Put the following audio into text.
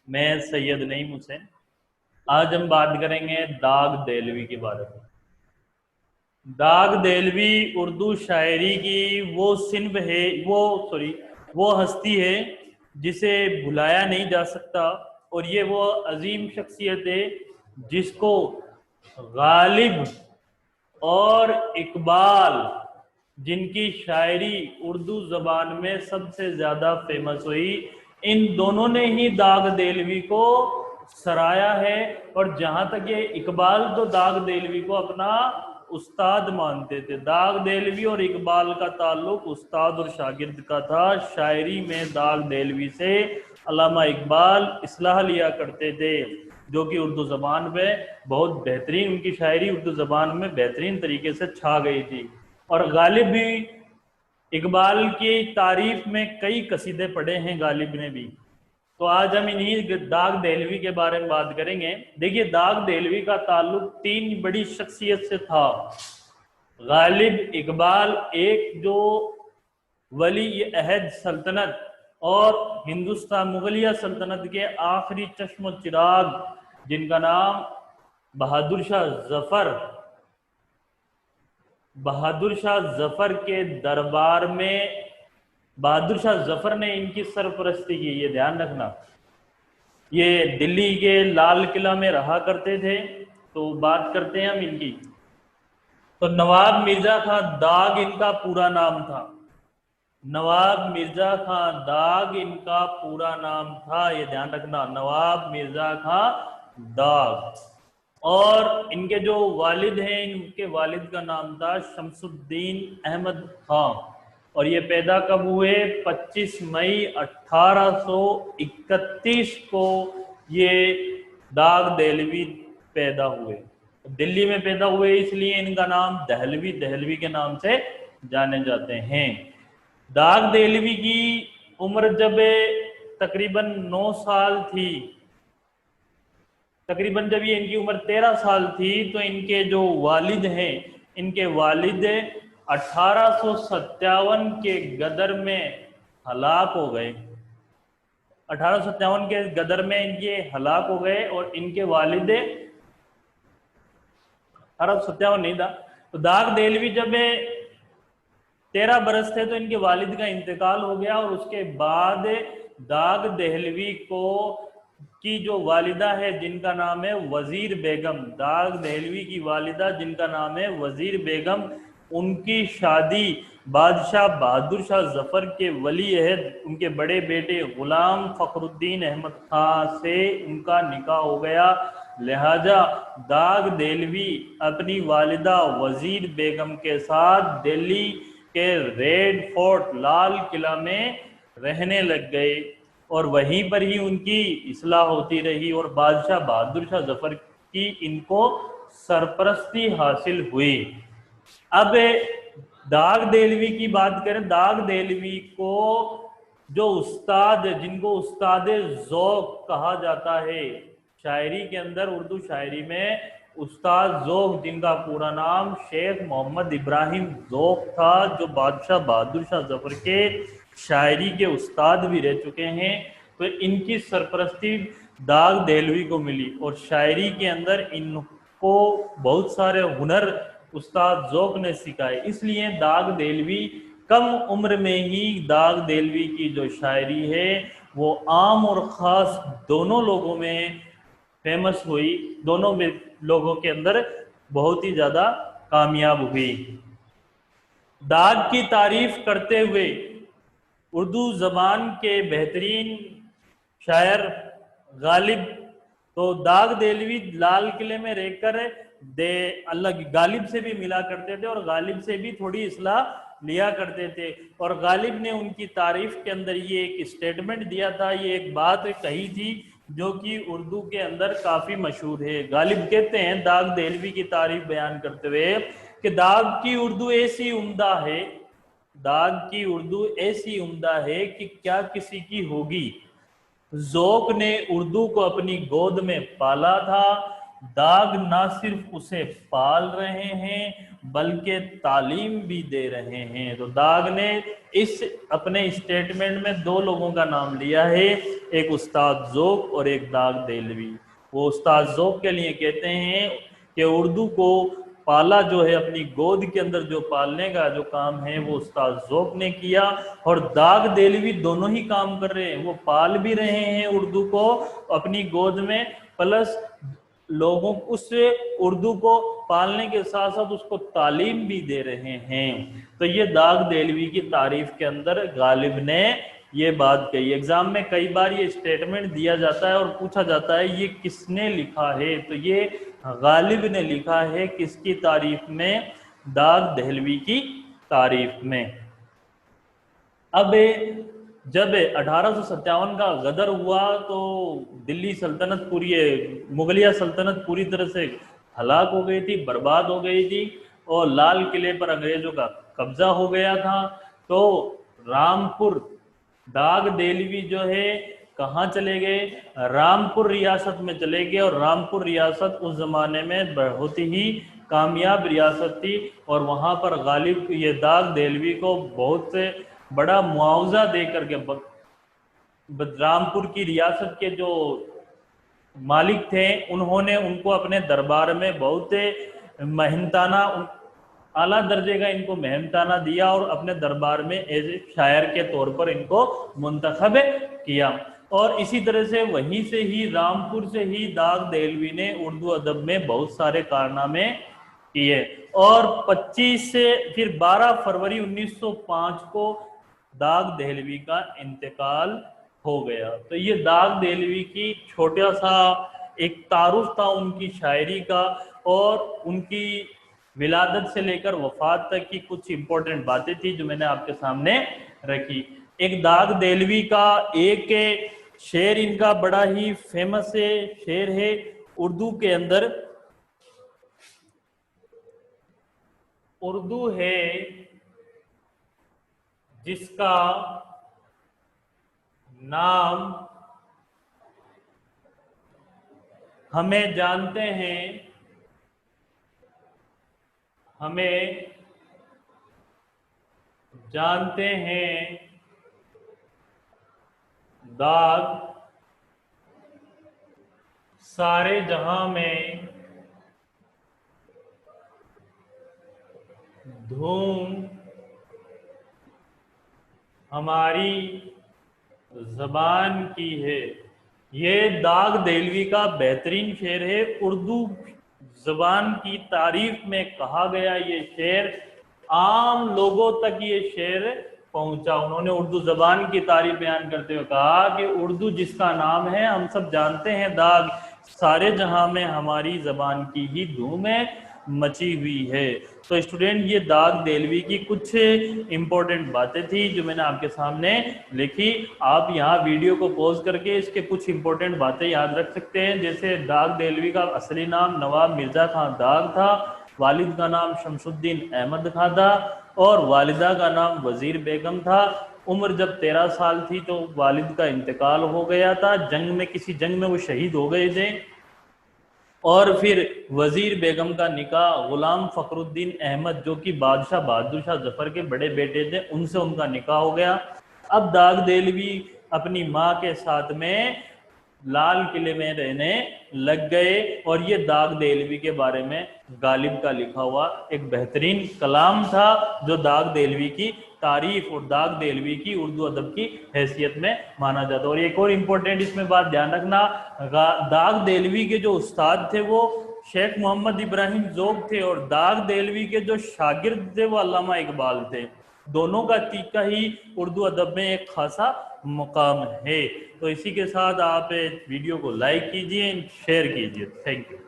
میں سید نعیم حسین۔ آج ہم بات کریں گے داغ دہلوی کے بارے میں۔ داغ دہلوی اردو شاعری کی وہ صنف ہے، وہ ہستی ہے جسے بھلایا نہیں جا سکتا، اور یہ وہ عظیم شخصیت ہے جس کو غالب اور اقبال، جن کی شاعری اردو زبان میں سب سے زیادہ فیمس ہوئی، ان دونوں نے ہی داغ دہلوی کو سرایا ہے۔ اور جہاں تک یہ اقبال تو داغ دہلوی کو اپنا استاد مانتے تھے۔ داغ دہلوی اور اقبال کا تعلق استاد اور شاگرد کا تھا۔ شاعری میں داغ دہلوی سے علامہ اقبال اصلاح لیا کرتے تھے، جو کہ اردو زبان میں بہت بہترین، ان کی شاعری اردو زبان میں بہترین طریقے سے چھا گئی تھی۔ اور غالب بھی اقبال کی تعریف میں کئی قصیدے پڑھے ہیں غالب نے بھی۔ تو آج ہم انہی داغ دہلوی کے بارے میں بات کریں گے۔ دیکھیے، داغ دہلوی کا تعلق تین بڑی شخصیت سے تھا: غالب، اقبال، ایک جو ولی عہد سلطنت اور ہندوستان مغلیہ سلطنت کے آخری چشم و چراغ، جن کا نام بہادر شاہ ظفر کے دربار میں بہادر شاہ ظفر نے ان کی سرپرستی کی۔ یہ دھیان رکھنا، یہ دلی کے لال قلعہ میں رہا کرتے تھے۔ تو بات کرتے ہیں ہم ان کی۔ تو نواب مرزا خان داغ ان کا پورا نام تھا۔ نواب مرزا خان داغ ان کا پورا نام تھا، یہ دھیان رکھنا، نواب مرزا خان داغ۔ اور ان کے جو والد ہیں، ان کے والد کا نام تھا شمس الدین احمد خان، اور یہ پیدا کب ہوئے؟ 25 مئی 1831 کو یہ داغ دہلوی پیدا ہوئے۔ دلی میں پیدا ہوئے، اس لیے ان کا نام دہلوی کے نام سے جانے جاتے ہیں۔ داغ دہلوی کی عمر جب تقریباً 9 سال تھی، تقریباً جب یہ ان کی عمر 13 سال تھی، تو ان کے جو والد ہیں، ان کے والد 1857 کے غدر میں ہلاک ہو گئے۔ 1857 کے غدر میں ان کے ہلاک ہو گئے، اور ان کے والد 1857 نہیں تھا، تو داغ دہلوی جب 13 برس تھے تو ان کے والد کا انتقال ہو گیا۔ اور اس کے بعد داغ دہلوی کی جو والدہ ہے، جن کا نام ہے وزیر بیگم، داغ دہلوی کی والدہ جن کا نام ہے وزیر بیگم، ان کی شادی بادشاہ بہادر شاہ ظفر کے ولی عہد ان کے بڑے بیٹے غلام فخر الدین احمد خان سے ان کا نکاح ہو گیا۔ لہذا داغ دہلوی اپنی والدہ وزیر بیگم کے ساتھ دلی کے ریڈ فورٹ لال قلعہ میں رہنے لگ گئے، اور وہیں پر ہی ان کی اصلاح ہوتی رہی، اور بادشاہ بہادر شاہ ظفر کی ان کو سرپرستی حاصل ہوئی۔ اب داغ دہلوی کی بات کریں، داغ دہلوی کو جو استاد، جن کو استاد ذوق کہا جاتا ہے شاعری کے اندر، اردو شاعری میں استاد ذوق، جن کا پورا نام شیخ محمد ابراہیم ذوق تھا، جو بادشاہ بہادر شاہ ظفر کے شاعری کے استاد بھی رہ چکے ہیں، تو ان کی سرپرستی داغ دہلوی کو ملی، اور شاعری کے اندر ان کو بہت سارے ہنر استاد ذوق نے سکھائے۔ اس لیے داغ دہلوی کم عمر میں ہی، داغ دہلوی کی جو شاعری ہے وہ عام اور خاص دونوں لوگوں میں فیمس ہوئی، دونوں میں لوگوں کے اندر بہت ہی زیادہ کامیاب ہوئی۔ داغ کی تعریف کرتے ہوئے اردو زبان کے بہترین شاعر غالب، تو داغ دہلوی لال قلعے میں رہ کر غالب سے بھی ملا کرتے تھے، اور غالب سے بھی تھوڑی اصلاح لیا کرتے تھے، اور غالب نے ان کی تعریف کے اندر یہ ایک اسٹیٹمنٹ دیا تھا، یہ ایک بات کہی تھی جو کہ اردو کے اندر کافی مشہور ہے۔ غالب کہتے ہیں داغ دہلوی کی تعریف بیان کرتے ہوئے کہ داغ کی اردو ایسی عمدہ ہے، داغ کی اردو ایسی عمدہ ہے کہ کیا کسی کی ہوگی۔ ذوق نے اردو کو اپنی گود میں پالا تھا، दाग ना सिर्फ उसे पाल रहे हैं बल्कि तालीम भी दे रहे हैं। तो दाग ने इस अपने स्टेटमेंट में दो लोगों का नाम लिया है, एक उस्ताद ज़ोक और एक दाग देलवी। वो उस्ताद ज़ोक के लिए कहते हैं कि उर्दू को पाला जो है, अपनी गोद के अंदर जो पालने का जो काम है वो उस्ताद ज़ोक ने किया, और दाग देलवी दोनों ही काम कर रहे हैं। वो पाल भी रहे हैं उर्दू को अपनी गोद में, प्लस लोगों उस उर्दू को पालने के साथ साथ उसको तालीम भी दे रहे हैं। तो ये दाग देलवी की तारीफ के अंदर गालिब ने ये बात कही। एग्जाम में कई बार ये स्टेटमेंट दिया जाता है और पूछा जाता है ये किसने लिखा है, तो ये गालिब ने लिखा है किसकी तारीफ में, दाग देहलवी की तारीफ में। अब जब 1857 का गदर हुआ तो दिल्ली सल्तनत पूरी, मुगलिया सल्तनत पूरी तरह से हलाक हो गई थी, बर्बाद हो गई थी, और लाल किले पर अंग्रेजों का कब्जा हो गया था। तो रामपुर दाग देलवी जो है कहाँ चले गए, रामपुर रियासत में चले गए। और रामपुर रियासत उस जमाने में बहुत ही कामयाब रियासत थी, और वहाँ पर गालिब ये दाग देलवी को बहुत से बड़ा मुआवजा दे करके रामपुर की रियासत के जो मालिक थे उन्होंने उनको अपने दरबार में बहुत मेहनताना, आला दर्जे का इनको मेहनताना दिया, और अपने दरबार में एज शायर के तौर पर इनको मुंतखब किया। और इसी तरह से वहीं से ही, रामपुर से ही दाग देलवी ने उर्दू अदब में बहुत सारे कारनामे किए। और 25 से फिर 12 फरवरी 1905 को दाग देहलवी का इंतकाल हो गया। तो ये दाग देहलवी की छोटा सा एक तारुफ था उनकी शायरी का, और उनकी विलादत से लेकर वफात तक की कुछ इंपॉर्टेंट बातें थी जो मैंने आपके सामने रखी। एक दाग देहलवी का एक शेर इनका बड़ा ही फेमस शेर है उर्दू के अंदर। उर्दू है जिसका नाम हमें जानते हैं, हमें जानते हैं दाग सारे जहां में धूम हमारी जबान की है। ये दाग देहलवी का बेहतरीन शेर है। उर्दू जबान की तारीफ में कहा गया ये शेर, आम लोगों तक ये शेर पहुंचा। उन्होंने उर्दू जबान की तारीफ बयान करते हुए कहा कि उर्दू जिसका नाम है, हम सब जानते हैं दाग सारे जहां में हमारी जबान की ही धूम मची हुई है। तो स्टूडेंट, ये दाग देहलवी की कुछ इंपॉर्टेंट बातें थी जो मैंने आपके सामने लिखी। आप यहाँ वीडियो को पॉज करके इसके कुछ इंपॉर्टेंट बातें याद रख सकते हैं। जैसे दाग देहलवी का असली नाम नवाब मिर्जा खां दाग था, वालिद का नाम शमसुद्दीन अहमद खां था, और वालिदा का नाम वजीर बेगम था। उम्र जब 13 साल थी तो वालिद का इंतकाल हो गया था, जंग में, किसी जंग में वो शहीद हो गए थे। और फिर वजीर बेगम का निकाह गुलाम फखरुद्दीन अहमद जो कि बादशाह बहादुर शाह जफर के बड़े बेटे थे, उनसे उनका निकाह हो गया। अब दाग देहलवी अपनी माँ के साथ में लाल किले में रहने लग गए, और ये दाग देहलवी के बारे में गालिब का लिखा हुआ एक बेहतरीन कलाम था जो दाग देहलवी की तारीफ और दाग देहलवी की उर्दू अदब की हैसियत में माना जाता है। और एक और इम्पोर्टेंट इसमें बात ध्यान रखना, दाग देहलवी के जो उस्ताद थे वो शेख मोहम्मद इब्राहिम ज़ोक थे, और दाग देहलवी के जो शागिर्द थे वो अल्लामा इकबाल थे। दोनों का तीखा ही उर्दू अदब में एक खासा मुकाम है। तो इसी के साथ आप वीडियो को लाइक कीजिए, शेयर कीजिए। Thank you.